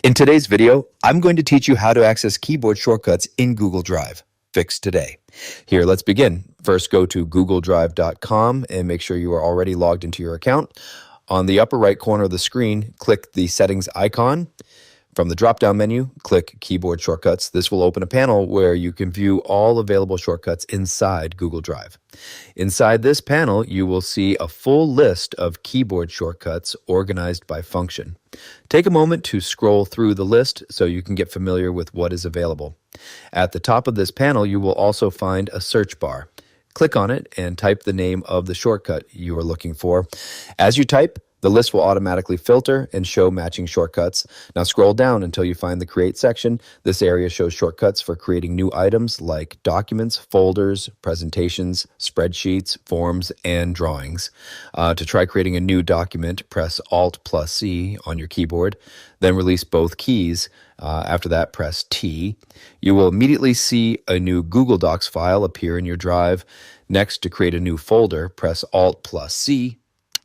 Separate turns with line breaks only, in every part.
In today's video, I'm going to teach you how to access keyboard shortcuts in Google Drive. Fix today. Here, let's begin. First, go to googledrive.com and make sure you are already logged into your account. On the upper right corner of the screen, click the settings icon. From the drop-down menu, click Keyboard Shortcuts. This will open a panel where you can view all available shortcuts inside Google Drive. Inside this panel, you will see a full list of keyboard shortcuts organized by function. Take a moment to scroll through the list so you can get familiar with what is available. At the top of this panel, you will also find a search bar. Click on it and type the name of the shortcut you are looking for. As you type, the list will automatically filter and show matching shortcuts. Now scroll down until you find the Create section. This area shows shortcuts for creating new items like documents, folders, presentations, spreadsheets, forms, and drawings. To try creating a new document, press Alt+C on your keyboard, then release both keys. After that, press T. You will immediately see a new Google Docs file appear in your drive. Next, to create a new folder, press Alt+C.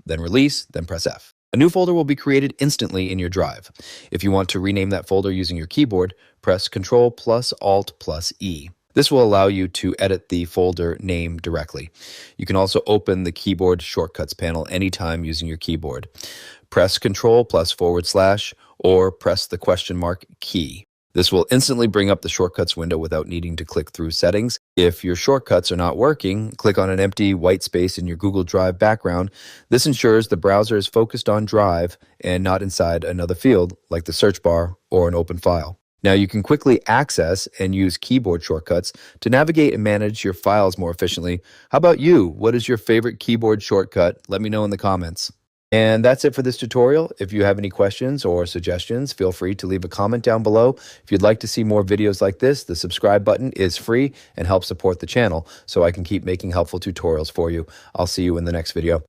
Then release, then press F. A new folder will be created instantly in your drive. If you want to rename that folder using your keyboard, press Ctrl+Alt+E. This will allow you to edit the folder name directly. You can also open the keyboard shortcuts panel anytime using your keyboard. Press Ctrl+// or press the question mark key. This will instantly bring up the shortcuts window without needing to click through settings. If your shortcuts are not working, click on an empty white space in your Google Drive background. This ensures the browser is focused on Drive and not inside another field like the search bar or an open file. Now you can quickly access and use keyboard shortcuts to navigate and manage your files more efficiently. How about you? What is your favorite keyboard shortcut? Let me know in the comments. And that's it for this tutorial. If you have any questions or suggestions, feel free to leave a comment down below. If you'd like to see more videos like this, the subscribe button is free and helps support the channel so I can keep making helpful tutorials for you. I'll see you in the next video.